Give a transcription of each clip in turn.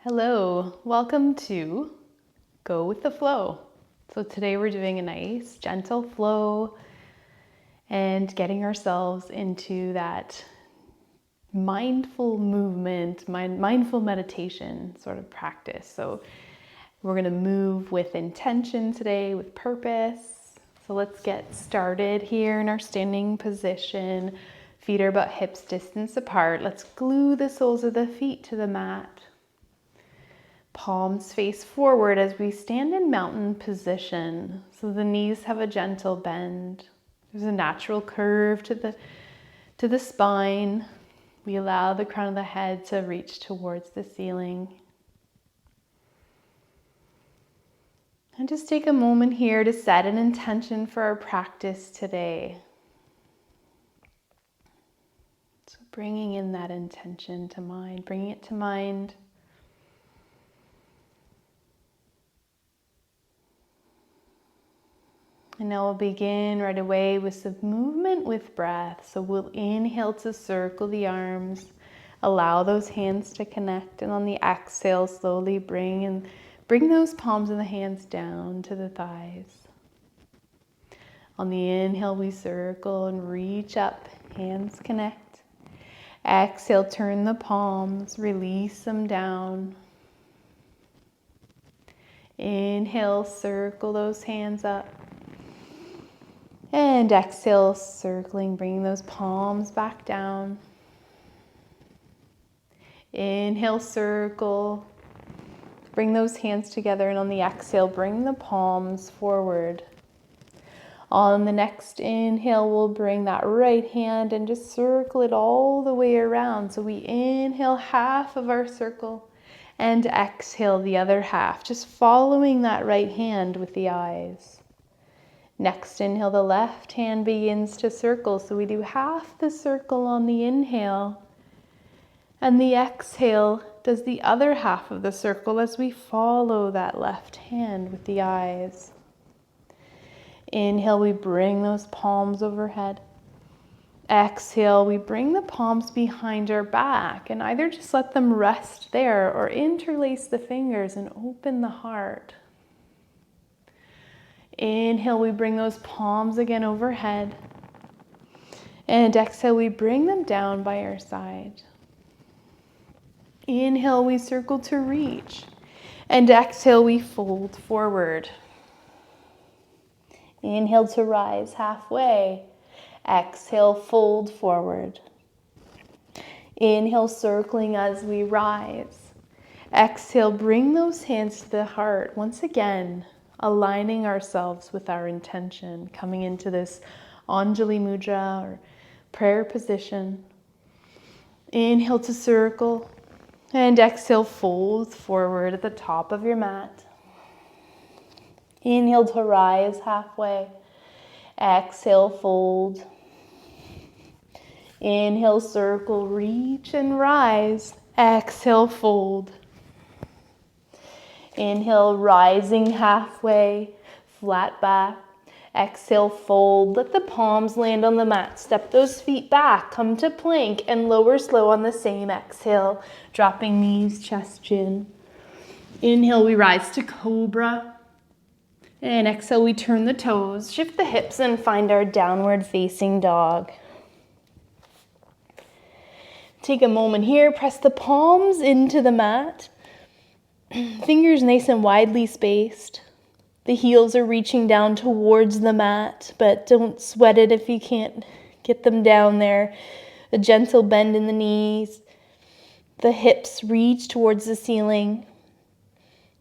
Hello, welcome to Go with the Flow. So today we're doing a nice gentle flow and getting ourselves into that mindful movement, mindful meditation sort of practice. So we're going to move with intention today, with purpose. So let's get started here in our standing position. Feet are about hips distance apart. Let's glue the soles of the feet to the mat. Palms face forward as we stand in mountain position. So the knees have a gentle bend. There's a natural curve to the spine. We allow the crown of the head to reach towards the ceiling. And just take a moment here to set an intention for our practice today. So bringing in that intention to mind, bringing it to mind. And now we'll begin right away with some movement with breath. So we'll inhale to circle the arms, allow those hands to connect, and on the exhale, slowly bring those palms of the hands down to the thighs. On the inhale, we circle and reach up, hands connect. Exhale, turn the palms, release them down. Inhale, circle those hands up. And exhale, circling, bringing those palms back down. Inhale, circle. Bring those hands together, and on the exhale, bring the palms forward. On the next inhale, we'll bring that right hand and just circle it all the way around. So we inhale half of our circle and exhale the other half, just following that right hand with the eyes. Next inhale, the left hand begins to circle. So we do half the circle on the inhale, and the exhale does the other half of the circle as we follow that left hand with the eyes. Inhale, we bring those palms overhead. Exhale, we bring the palms behind our back and either just let them rest there or interlace the fingers and open the heart. Inhale, we bring those palms again overhead. And exhale, we bring them down by our side. Inhale, we circle to reach. And exhale, we fold forward. Inhale to rise halfway. Exhale, fold forward. Inhale, circling as we rise. Exhale, bring those hands to the heart. Once again, aligning ourselves with our intention, coming into this Anjali Mudra or prayer position. Inhale to circle, and exhale, fold forward at the top of your mat. Inhale to rise halfway. Exhale, fold. Inhale, circle, reach and rise. Exhale, fold. Inhale, rising halfway, flat back. Exhale, fold. Let the palms land on the mat. Step those feet back. Come to plank and lower slow on the same exhale. Dropping knees, chest, chin. Inhale, we rise to cobra. And exhale, we turn the toes, shift the hips, and find our downward facing dog. Take a moment here. Press the palms into the mat. Fingers nice and widely spaced. The heels are reaching down towards the mat, but don't sweat it if you can't get them down there. A gentle bend in the knees. The hips reach towards the ceiling.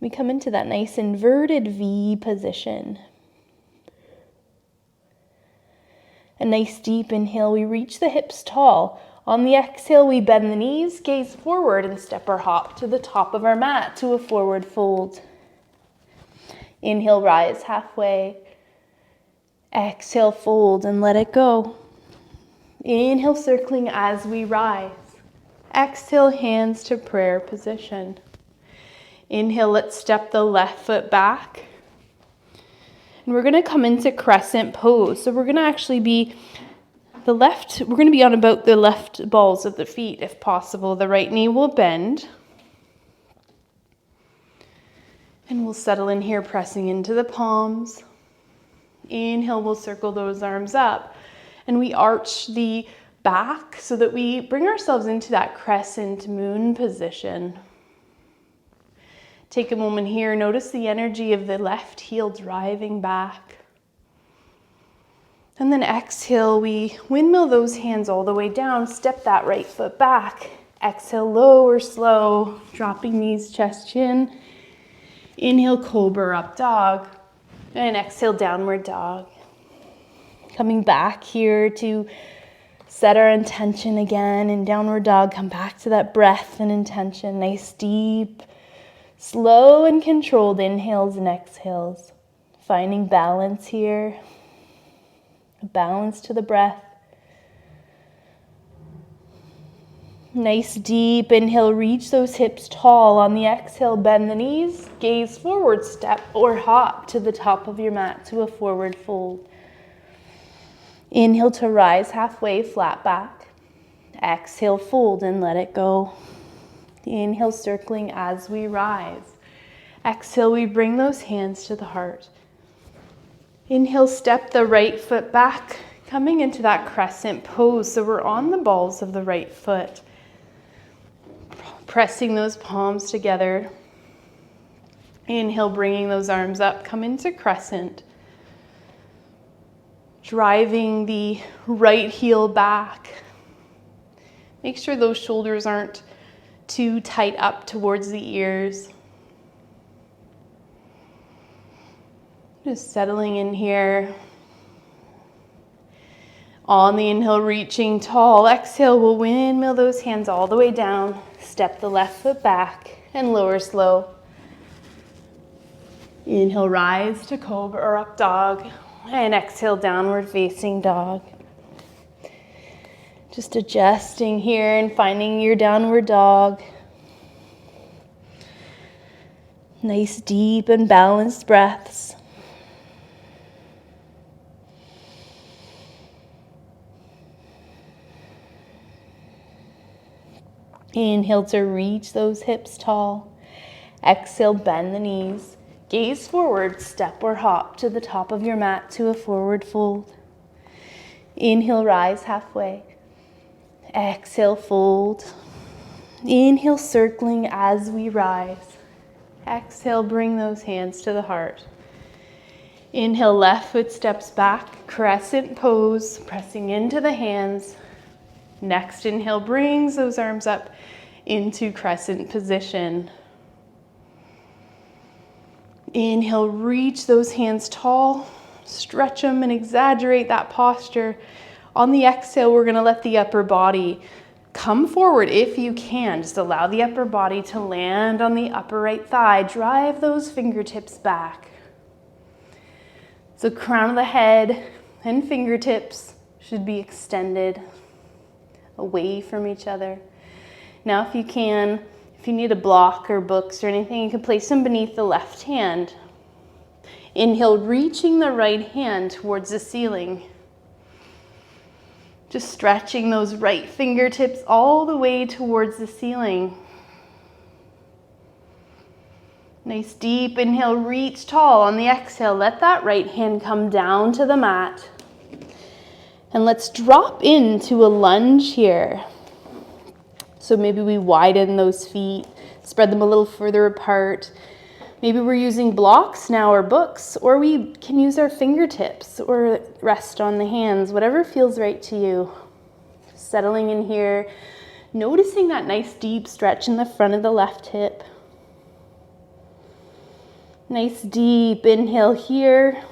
We come into that nice inverted V position. A nice deep inhale. We reach the hips tall. On the exhale, we bend the knees, gaze forward, and step or hop to the top of our mat to a forward fold. Inhale, rise halfway. Exhale, fold and let it go. Inhale, circling as we rise. Exhale, hands to prayer position. Inhale, let's step the left foot back. And we're going to come into crescent pose. So we're going to actually be we're going to be on about the left balls of the feet if possible. The right knee will bend. And we'll settle in here, pressing into the palms. Inhale, we'll circle those arms up. And we arch the back so that we bring ourselves into that crescent moon position. Take a moment here, notice the energy of the left heel driving back. And then exhale, we windmill those hands all the way down, step that right foot back. Exhale, lower, slow, dropping knees, chest, chin. Inhale, cobra, up dog. And exhale, downward dog. Coming back here to set our intention again. In downward dog, come back to that breath and intention. Nice, deep, slow and controlled inhales and exhales. Finding balance here. Balance to the breath. Nice deep inhale, reach those hips tall. On the exhale, bend the knees, gaze forward, step or hop to the top of your mat to a forward fold. Inhale to rise halfway, flat back. Exhale, fold and let it go. Inhale, circling as we rise. Exhale, we bring those hands to the heart. Inhale, step the right foot back, coming into that crescent pose. So we're on the balls of the right foot. Pressing those palms together. Inhale, bringing those arms up, come into crescent. Driving the right heel back. Make sure those shoulders aren't too tight up towards the ears. Just settling in here. On the inhale, reaching tall. Exhale, we'll windmill those hands all the way down. Step the left foot back and lower slow. Inhale, rise to cobra or up dog. And exhale, downward facing dog. Just adjusting here and finding your downward dog. Nice, deep and balanced breaths. Inhale to reach those hips tall. Exhale, bend the knees. Gaze forward, step or hop to the top of your mat to a forward fold. Inhale, rise halfway. Exhale, fold. Inhale, circling as we rise. Exhale, bring those hands to the heart. Inhale, left foot steps back, crescent pose, pressing into the hands. Next inhale brings those arms up into crescent position. Inhale, reach those hands tall, stretch them and exaggerate that posture. On the exhale, we're gonna let the upper body come forward if you can. Just allow the upper body to land on the upper right thigh. Drive those fingertips back. So crown of the head and fingertips should be extended away from each other. Now if you can, if you need a block or books or anything, you can place them beneath the left hand. Inhale, reaching the right hand towards the ceiling. Just stretching those right fingertips all the way towards the ceiling. Nice deep inhale, reach tall. On the exhale, let that right hand come down to the mat. And let's drop into a lunge here. So maybe we widen those feet, spread them a little further apart. Maybe we're using blocks now or books, or we can use our fingertips or rest on the hands, whatever feels right to you. Settling in here, noticing that nice deep stretch in the front of the left hip. Nice deep inhale here.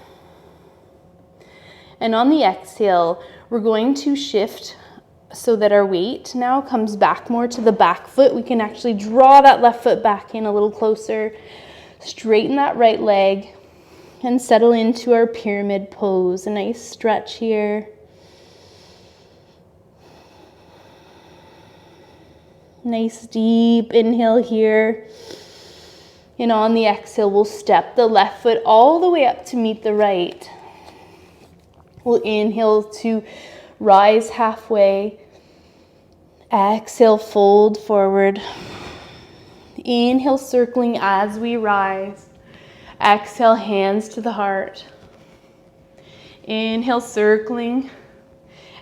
And on the exhale, we're going to shift so that our weight now comes back more to the back foot. We can actually draw that left foot back in a little closer, straighten that right leg, and settle into our pyramid pose. A nice stretch here. Nice deep inhale here. And on the exhale, we'll step the left foot all the way up to meet the right. We'll inhale to rise halfway. Exhale, fold forward. Inhale, circling as we rise. Exhale, hands to the heart. Inhale, circling.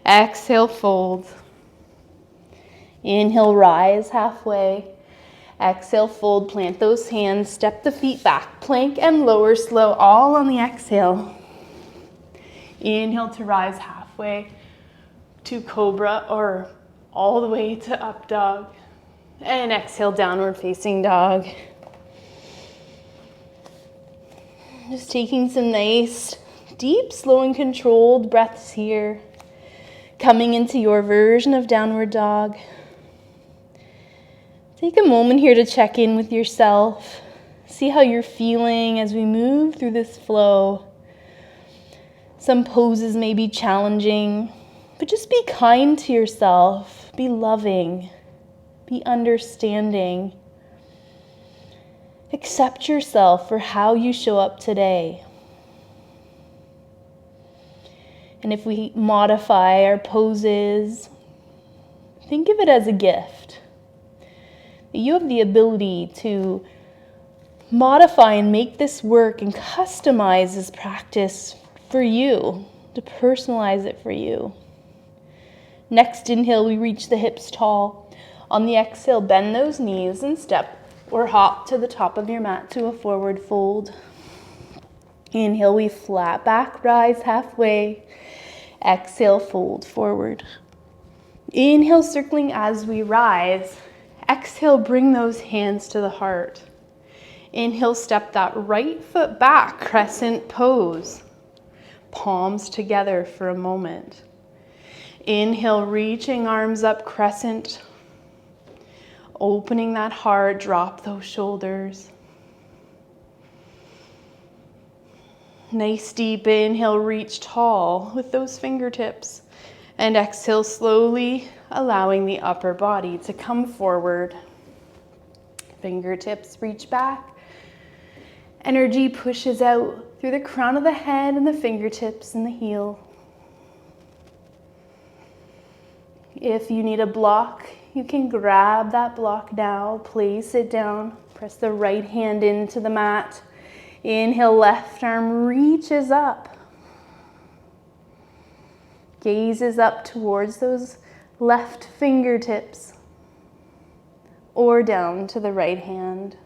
Exhale, fold. Inhale, rise halfway. Exhale, fold, plant those hands, step the feet back, plank and lower slow, all on the exhale. Inhale to rise halfway to cobra or all the way to up dog. And exhale, downward facing dog. Just taking some nice, deep, slow and controlled breaths here. Coming into your version of downward dog. Take a moment here to check in with yourself. See how you're feeling as we move through this flow. Some poses may be challenging, but just be kind to yourself. Be loving. Be understanding. Accept yourself for how you show up today. And if we modify our poses, think of it as a gift. You have the ability to modify and make this work and customize this practice for you, to personalize it for you. Next inhale, we reach the hips tall. On the exhale, bend those knees and step or hop to the top of your mat to a forward fold. Inhale, we flat back, rise halfway. Exhale, fold forward. Inhale, circling as we rise. Exhale, bring those hands to the heart. Inhale, step that right foot back, crescent pose. Palms together for a moment. Inhale, reaching arms up, crescent. Opening that heart, drop those shoulders. Nice deep inhale, reach tall with those fingertips. And exhale, slowly allowing the upper body to come forward. Fingertips reach back. Energy pushes out through the crown of the head and the fingertips and the heel. If you need a block, you can grab that block now, place it down, press the right hand into the mat. Inhale, left arm reaches up. Gazes up towards those left fingertips or down to the right hand.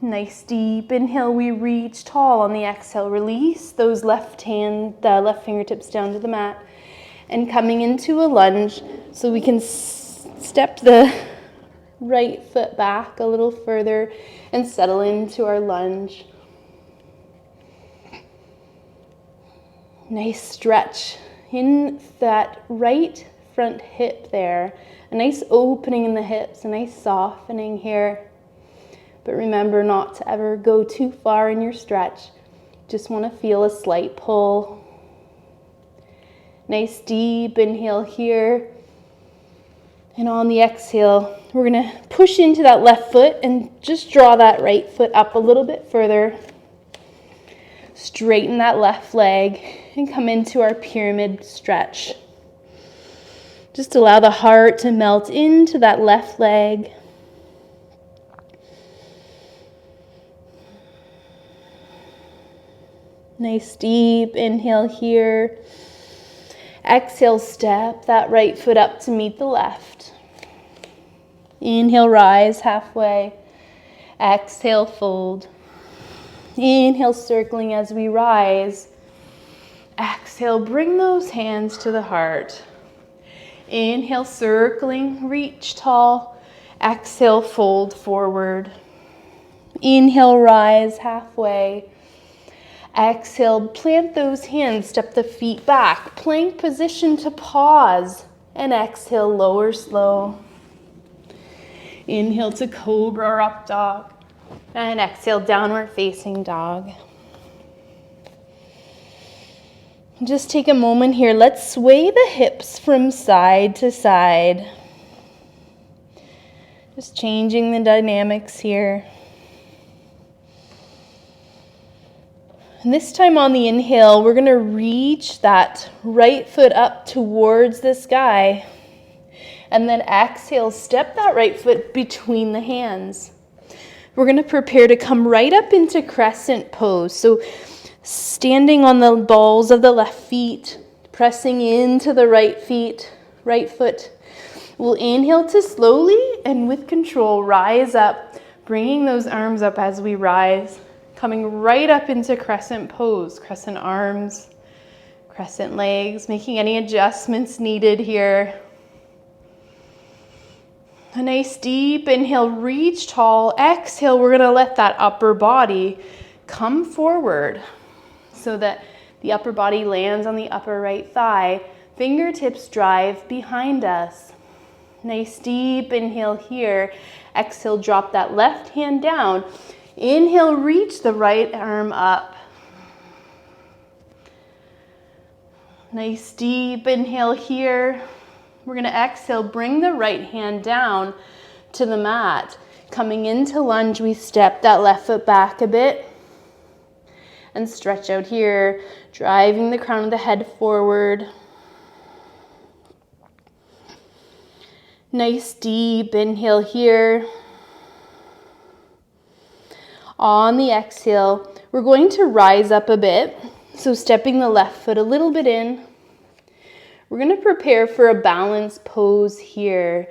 Nice deep inhale, we reach tall. On the exhale, release those left fingertips down to the mat. And coming into a lunge, so we can step the right foot back a little further and settle into our lunge. Nice stretch in that right front hip there. A nice opening in the hips, a nice softening here. But remember not to ever go too far in your stretch. Just want to feel a slight pull. Nice deep inhale here. And on the exhale, we're going to push into that left foot and just draw that right foot up a little bit further. Straighten that left leg and come into our pyramid stretch. Just allow the heart to melt into that left leg. Nice deep inhale here. Exhale, step that right foot up to meet the left. Inhale, rise halfway. Exhale, fold. Inhale, circling as we rise. Exhale, bring those hands to the heart. Inhale, circling, reach tall. Exhale, fold forward. Inhale, rise halfway. Exhale, plant those hands, step the feet back. Plank position to pause. And exhale, lower slow. Inhale to cobra or up dog. And exhale, downward facing dog. Just take a moment here. Let's sway the hips from side to side. Just changing the dynamics here. And this time on the inhale, we're going to reach that right foot up towards the sky. And then exhale, step that right foot between the hands. we're going to prepare to come right up into crescent pose. So standing on the balls of the left feet, pressing into the right foot. We'll inhale to slowly and with control rise up, bringing those arms up as we rise, coming right up into crescent pose, crescent arms, crescent legs, making any adjustments needed here. A nice deep inhale, reach tall. Exhale, we're gonna let that upper body come forward so that the upper body lands on the upper right thigh. Fingertips drive behind us. Nice deep inhale here. Exhale, drop that left hand down. Inhale, reach the right arm up. Nice deep inhale here. We're going to exhale, bring the right hand down to the mat. Coming into lunge, we step that left foot back a bit and stretch out here, driving the crown of the head forward. Nice deep inhale here. On the exhale, we're going to rise up a bit. So stepping the left foot a little bit in. We're going to prepare for a balanced pose here.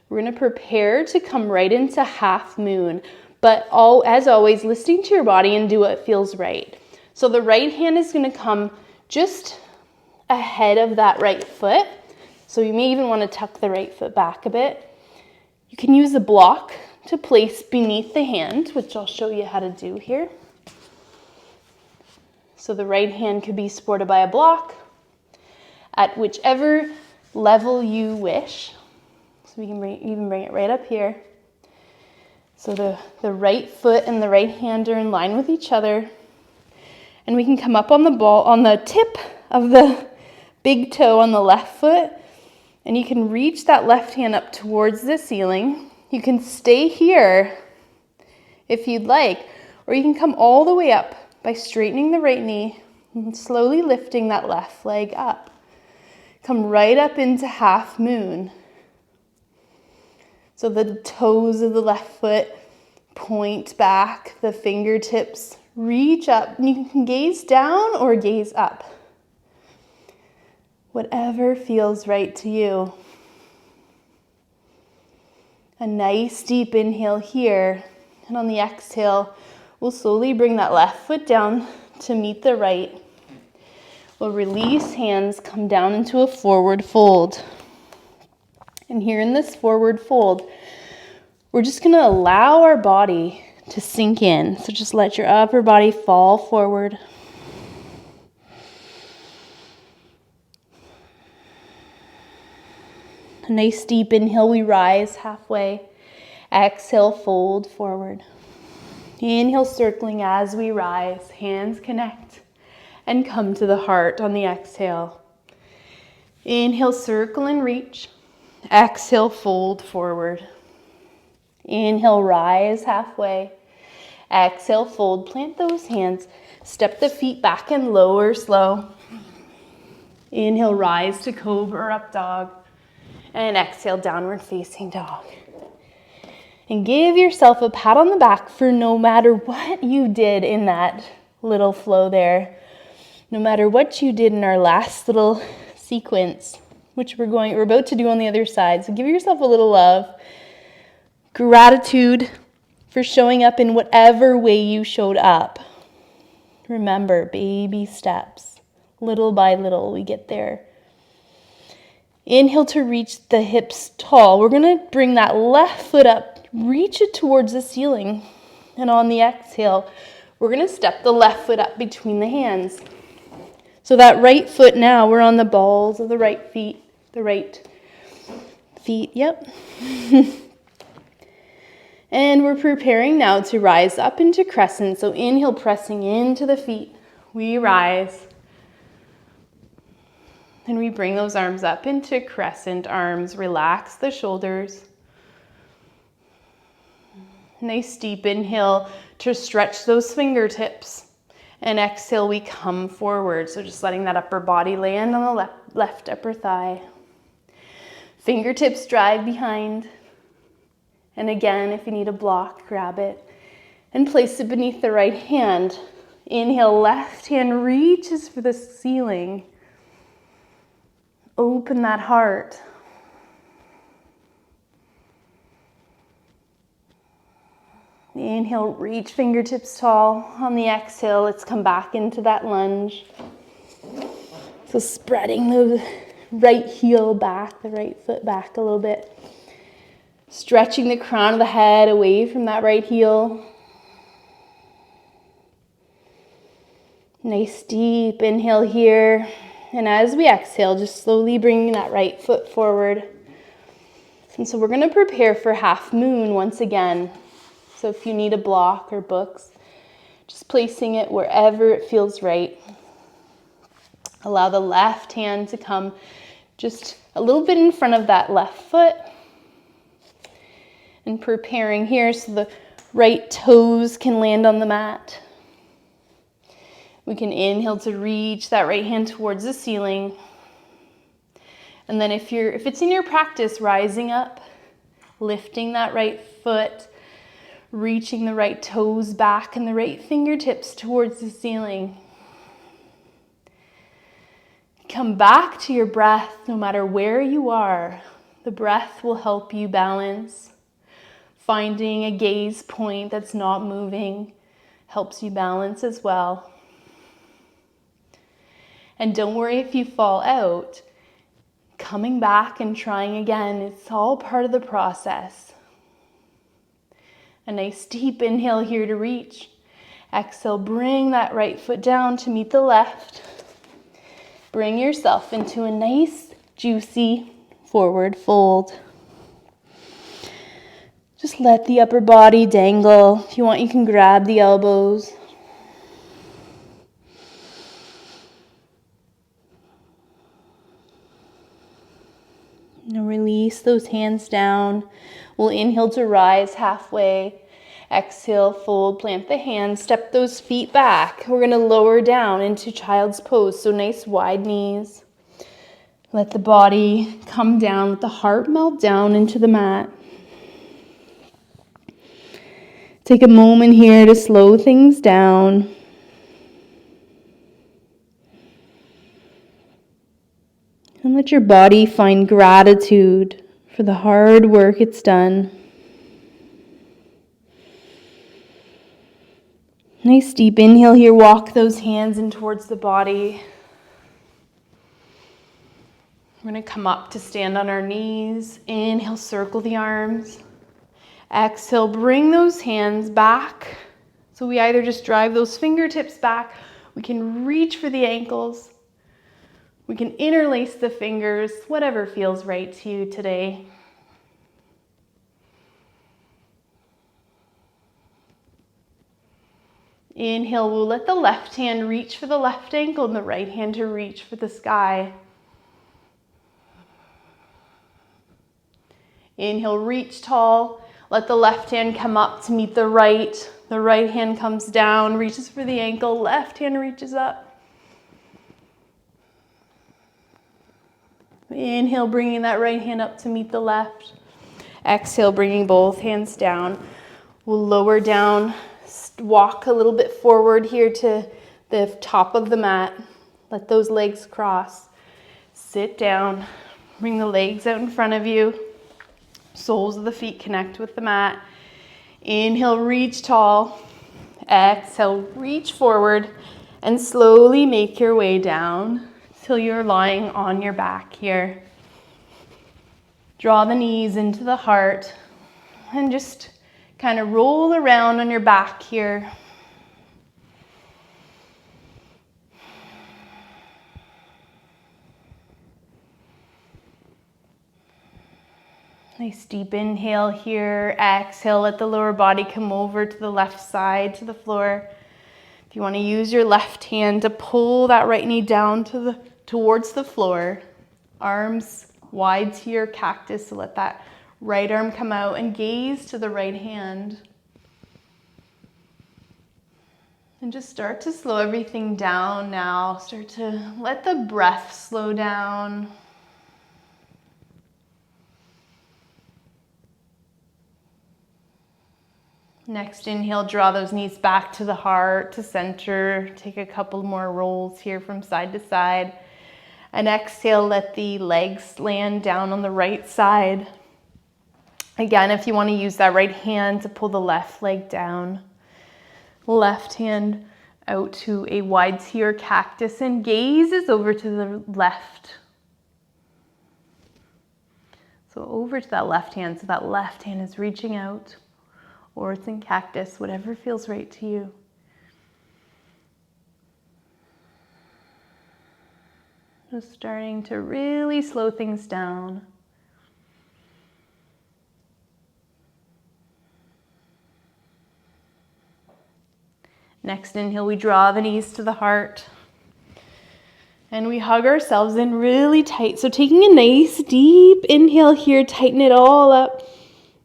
We're going to prepare to come right into half moon, but as always, listening to your body and do what feels right. So the right hand is going to come just ahead of that right foot. So you may even want to tuck the right foot back a bit. You can use a block to place beneath the hand, which I'll show you how to do here. So the right hand could be supported by a block at whichever level you wish. So we can even bring it right up here. So the right foot and the right hand are in line with each other. And we can come up on the tip of the big toe on the left foot. And you can reach that left hand up towards the ceiling. You can stay here if you'd like, or you can come all the way up by straightening the right knee and slowly lifting that left leg up. Come right up into half moon. So the toes of the left foot point back, the fingertips reach up, and you can gaze down or gaze up. Whatever feels right to you. A nice deep inhale here, and on the exhale, we'll slowly bring that left foot down to meet the right. We'll release hands, come down into a forward fold. And here in this forward fold, we're just going to allow our body to sink in. So just let your upper body fall forward. A nice deep inhale, we rise halfway. Exhale, fold forward. Inhale, circling as we rise. Hands connect and come to the heart on the exhale. Inhale, circle and reach. Exhale, fold forward. Inhale, rise halfway. Exhale, fold, plant those hands. Step the feet back and lower slow. Inhale, rise to cobra or up dog. And exhale, downward facing dog. And give yourself a pat on the back for no matter what you did in that little flow there. No matter what you did in our last little sequence, which we're about to do on the other side. So give yourself a little love. Gratitude for showing up in whatever way you showed up. Remember, baby steps. Little by little, we get there. Inhale to reach the hips tall. We're going to bring that left foot up, reach it towards the ceiling. And on the exhale, we're going to step the left foot up between the hands. So that right foot now, we're on the balls of the right feet, yep. And we're preparing now to rise up into crescent. So inhale, pressing into the feet. We rise. And we bring those arms up into crescent arms. Relax the shoulders. Nice deep inhale to stretch those fingertips. And exhale, we come forward. So just letting that upper body land on the left upper thigh. Fingertips drive behind. And again, if you need a block, grab it. and place it beneath the right hand. Inhale, left hand reaches for the ceiling. Open that heart. Inhale, reach fingertips tall. On the exhale, let's come back into that lunge. So spreading the right heel back, the right foot back a little bit. Stretching the crown of the head away from that right heel. Nice deep inhale here. And as we exhale, just slowly bringing that right foot forward. And so we're going to prepare for half moon once again. So if you need a block or books, just placing it wherever it feels right. Allow the left hand to come just a little bit in front of that left foot. And preparing here so the right toes can land on the mat. We can inhale to reach that right hand towards the ceiling. And then if it's in your practice, rising up, lifting that right foot, reaching the right toes back and the right fingertips towards the ceiling. Come back to your breath no matter where you are. The breath will help you balance. Finding a gaze point that's not moving helps you balance as well. And don't worry if you fall out. Coming back and trying again, it's all part of the process. A nice deep inhale here to reach. Exhale, bring that right foot down to meet the left. Bring yourself into a nice, juicy forward fold. Just let the upper body dangle. If you want, you can grab the elbows. Now release those hands down. We'll inhale to rise halfway. Exhale, fold, plant the hands, step those feet back. We're going to lower down into child's pose. So nice wide knees. Let the body come down, let the heart melt down into the mat. Take a moment here to slow things down. And let your body find gratitude for the hard work it's done. Nice deep inhale here. Walk those hands in towards the body. We're going to come up to stand on our knees. Inhale, circle the arms. Exhale, bring those hands back. So we either just drive those fingertips back. We can reach for the ankles. We can interlace the fingers, whatever feels right to you today. Inhale, we'll let the left hand reach for the left ankle and the right hand to reach for the sky. Inhale, reach tall. Let the left hand come up to meet the right. The right hand comes down, reaches for the ankle. Left hand reaches up. Inhale, bringing that right hand up to meet the left. Exhale, bringing both hands down. We'll lower down, walk a little bit forward here to the top of the mat. Let those legs cross. Sit down. Bring the legs out in front of you. Soles of the feet connect with the mat. Inhale, reach tall. Exhale, reach forward and slowly make your way down till you're lying on your back here. Draw the knees into the heart and just kind of roll around on your back here. Nice deep inhale here. Exhale, let the lower body come over to the left side, to the floor. If you want to use your left hand to pull that right knee down towards the floor. Arms wide to your cactus, so let that right arm come out and gaze to the right hand. And just start to slow everything down now. Start to let the breath slow down. Next inhale, draw those knees back to the heart, to center. Take a couple more rolls here from side to side. And exhale, let the legs land down on the right side. Again, if you want to use that right hand to pull the left leg down. Left hand out to a wide tear cactus and gaze is over to the left. So over to that left hand, so that left hand is reaching out, or it's in cactus, whatever feels right to you. Just starting to really slow things down. Next inhale, we draw the knees to the heart. And we hug ourselves in really tight. So taking a nice deep inhale here, tighten it all up.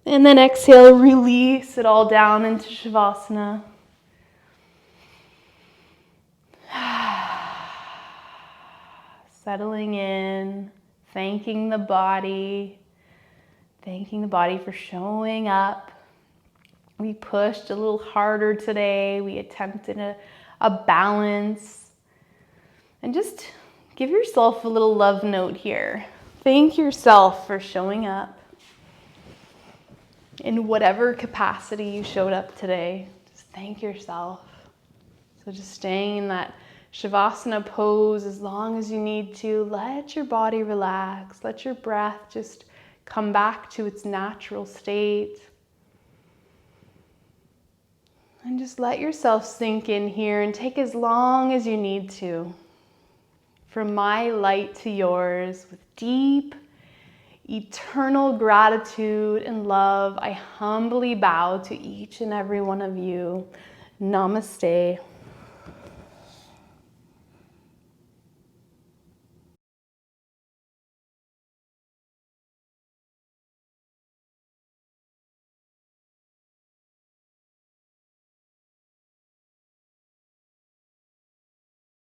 And then exhale, release it all down into Shavasana. Settling in, thanking the body for showing up. We pushed a little harder today. We attempted a balance. And just give yourself a little love note here. Thank yourself for showing up in whatever capacity you showed up today. Just thank yourself. So just staying in that Shavasana pose as long as you need to. Let your body relax. Let your breath just come back to its natural state. And just let yourself sink in here and take as long as you need to. From my light to yours, with deep, eternal gratitude and love, I humbly bow to each and every one of you. Namaste.